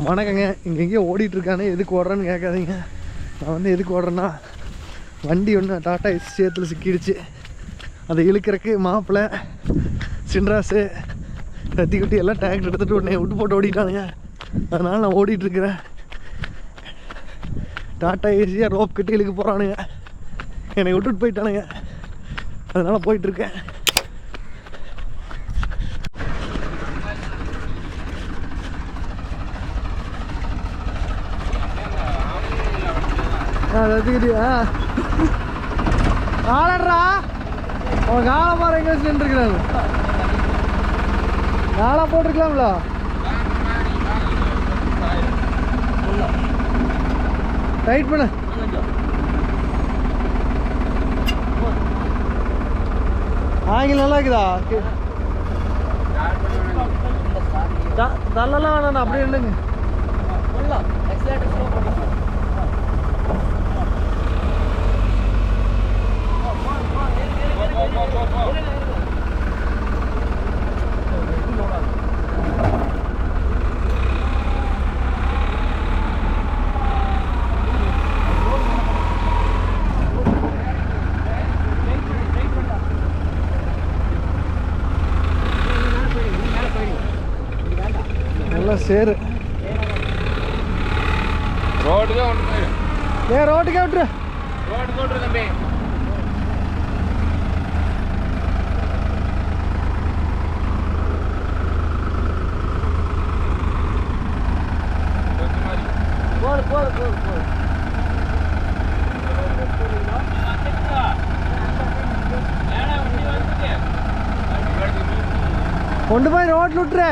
வணக்கங்க. இங்கெங்கேயோ ஓடிட்டுருக்கானே, எதுக்கு ஓடுறான்னு கேட்காதீங்க. நான் வந்து எதுக்கு ஓடுறேன்னா, வண்டி ஒன்று டாட்டா எஸ் சேத்துல சிக்கிடுச்சு. அதை இழுக்கிறக்கு மாப்பிள்ளை சின்ராசு ரத்திக்குட்டி எல்லாம் டேங்க் எடுத்துகிட்டு உடனே விட்டு போட்டு ஓடிட்டானுங்க. அதனால் நான் ஓடிட்டுருக்கிறேன். டாட்டா ஏசியாக ரோப் கட்டி இழுக்க போகிறானுங்க. என்னை விட்டுட்டு போயிட்டானுங்க. அதனால் போயிட்டுருக்கேன். ரத்திக்குட்டியா காலடுறா, அவன் காலை மாதிரி எங்கே வச்சு நின்றுருக்கிறாங்க. காலை போட்டிருக்கலாம்ல. டைட் பண்ண ஆங்கில் நல்லா இருக்குதா? தள்ளலாம் வேணாண்ணா, அப்படியே இல்லைங்க. சேரு ரோட்டுக்கே விட்டுரு. ரோட்டுக்கே விட்டுரு. ரோட்டுக்கு விட்டுரு தம்பி. போடு போடு போடு போடு. கொண்டு போய் ரோட்ல விட்டுரு.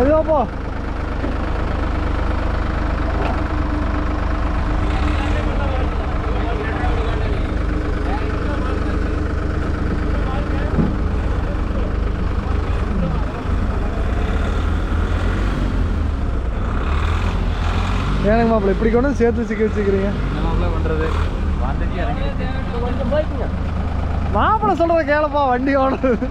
எதுவா போ. ஏனுங்க மாப்பிள்ள இப்படி கொண்டு சேர்த்து சிக்க வச்சுக்கிறீங்க? பண்றது மாப்பிள்ள சொல்றத கேளப்பா. வண்டி ஓடுறது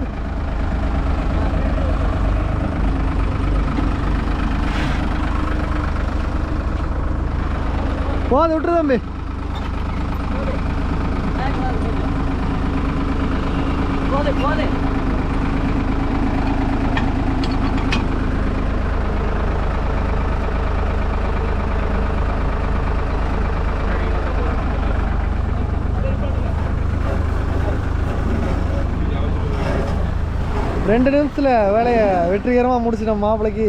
போது விட்டுரு தம்பி. ரெண்டு நிமிஷத்துல வேலையை வெற்றிகரமா முடிச்சிட்டோம் மாப்பிளைக்கு.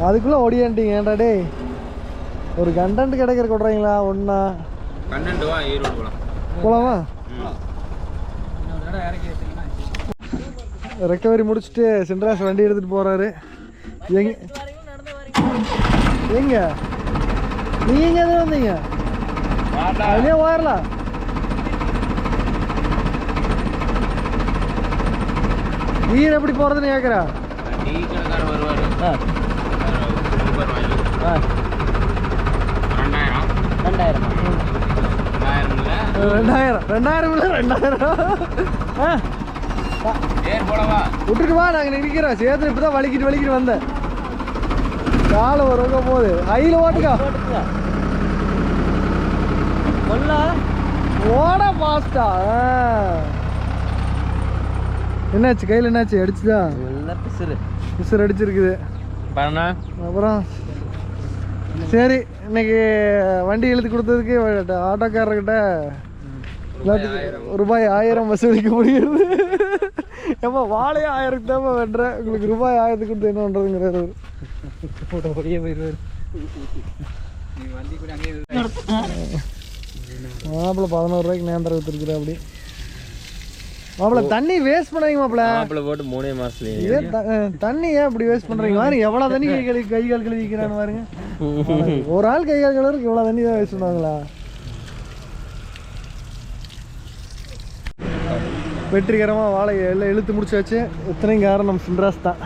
அதுக்குள்ள ஓடியாண்டிங்க. ஏன்டா டே, ஒரு கண்டென்ட் கிடைக்கிற கொடுறீங்களா? ஒன்னா போலாமா? ரெக்கவரி முடிச்சுட்டு சின்ராஸ் வண்டி எடுத்துட்டு போறாரு. எங்க எங்க நீங்க எதுவும் வந்தீங்க? அதுலயே ஓரலாம். நீர் எப்படி போறதுன்னு கேக்குறா? 2000 விட்டுட்டு வா. நாங்க நிக்கிறோம் சேத்துல. இப்பதான் வலிக்கிட்டு வந்தேன். காலை வருவங்க போகுது. ஐல ஓட்டுக்கா ஓட பாஸ்டா. என்னாச்சு கையில்? என்னாச்சு? அடிச்சுதா? பிசர் அடிச்சிருக்குது. அப்புறம் சரி, இன்னைக்கு வண்டி இழுத்து கொடுத்ததுக்கு ஆட்டோக்காரர்கிட்ட ரூபாய் 1000 வசூலிக்க முடியுது. ஏமா வாழையே 1000 தான் வெட்டுறேன், உங்களுக்கு ரூபாய் 1000 கொடுத்து என்ன பண்றதுங்கிறாரு. மாப்பிள்ள 11 ரூபாய்க்கு நேந்திரம் வித்துருக்குற. அப்படி மாப்பிள்ள தண்ணி வேஸ்ட் பண்ணாதீங்க மாப்பிள்ள. மாப்பிள்ள போட்டு 3 மாசத்துலயே தண்ணி ஏன் இப்படி வேஸ்ட் பண்றீங்க? பாருங்க எவ்வளவு தண்ணி கை கால் கழுவிக்கிறான்னு பாருங்க. ஒரு ஆள் கை கால் கழுவுறதுக்கு இவ்வளவு தண்ணி தான் வேஸ்ட் பண்ணுவாங்களா? வெற்றிகரமாக வாழையை எல்லாம் இழுத்து முடிச்சாச்சு. இத்தனையும் காரணம் சின்ராஸ் தான்.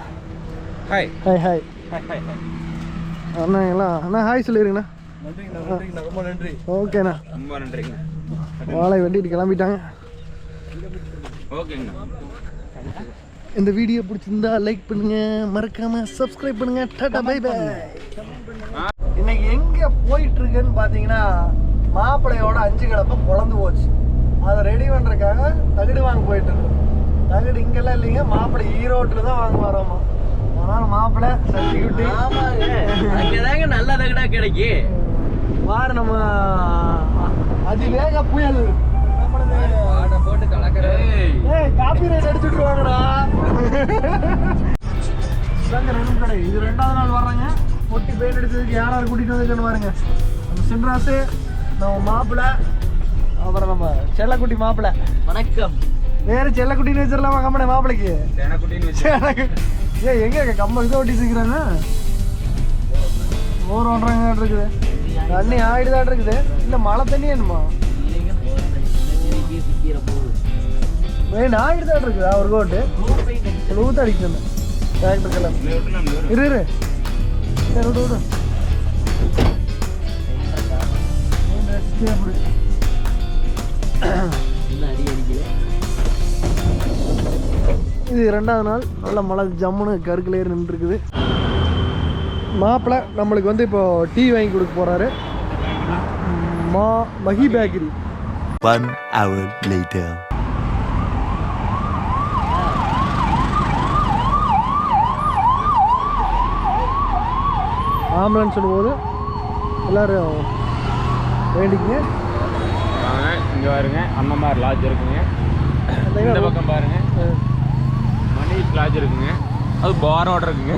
ஹாய் ஹாய் ஹாய் அண்ணா எல்லாம் அண்ணா ஹாய் சொல்லிடுங்கண்ணா. நன்றிங்கண்ணா. ரொம்ப நன்றி. ஓகேண்ணா, ரொம்ப நன்றிங்க. வாழை வெட்டிட்டு கிளம்பிட்டாங்க. ஓகேங்க. இந்த வீடியோ பிடிச்சிருந்தா லைக் பண்ணுங்க, மறக்காம சப்ஸ்கிரைப் பண்ணுங்க. Tata bye bye. இன்னைக்கு எங்க போயிட்டு இருக்குன்னு பாத்தீங்கன்னா மாப்பிள்ளையோட 5 கிடப்ப குழந்து போச்சு. அதை ரெடி பண்றதுக்காக தகுடு வாங்க போயிட்டு இருக்கோம். தகுடு இங்கெல்லாம் இல்லைங்க, மாப்பிள்ளை ஈரோட்டில் தான் வாங்க வரோமா. அதனால மாப்பிள்ளை சட்டி குட்டி அங்கதாங்க நல்ல தகடா கிடைக்கு. வார நம்ம அதிவேக புயல் போட்டு கலக்கிற காப்பி ரைட் அடிச்சுட்டுருவாங்கடா. கடை இது 2வது நாள் வர்றாங்க. பொட்டி பெயிண்ட் அடிச்சதுக்கு யாராவது கூட்டிட்டு வந்து பாருங்க. நம்ம சின்ராசு, நம்ம மாப்பிள்ளை, அப்புறம் நம்ம செல்லக்குட்டி மாப்பிள்ளை. வணக்கம். வேற செல்லக்குட்டின்னு வச்சிடலாமா கம்மனே மாப்பிள்ளைக்கு? ஏன் எங்க கம்ம இதை ஒட்டி வச்சுக்கிறாங்க? ஓர் ஓடுறாங்க இருக்குது. தண்ணி ஆயிடுதான் இருக்குது. இல்லை மழை தண்ணி என்னமா ஆயிடுதான் இருக்குதா? ஒரு கோட்டு ஊத்த அடிக்கணும் டிராக்டருக்கெல்லாம். இரு விடு விடு. இது 2வது நாள். நல்ல மழை ஜம்முன்னு கருக்குலேயே நின்றுருக்குது. மாப்பிள்ளை நம்மளுக்கு வந்து இப்போ டீ வாங்கி கொடுக்க போறாரு. Mahi bakery. 1 hour later. Ambulance போது எல்லாரும் வேண்டிக்குங்க. இங்கே பாருங்க அம்மம்மார் லாட்ஜ் இருக்குங்க. இந்த பக்கம் பாருங்க மணிஷ் லாட்ஜ் இருக்குங்க. அது பாரோட இருக்குங்க.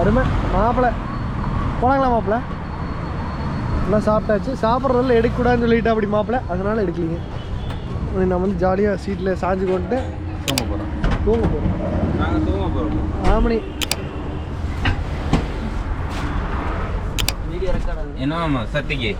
அருமை. மாப்பிள்ளை போனாங்களா? மாப்பிள்ளை எல்லாம் சாப்பிட்டாச்சு. சாப்பிட்றதெல்லாம் எடுக்கக்கூடாதுன்னு சொல்லிட்டு அப்படி மாப்பிள்ளை, அதனால எடுக்கலிங்க. நான் வந்து ஜாலியாக சீட்டில் சாஞ்சு கொண்டு தூங்க போகிறோம். நாங்கள் தூங்க போகிறோம். ஆமணி என்ன சத்திக்கு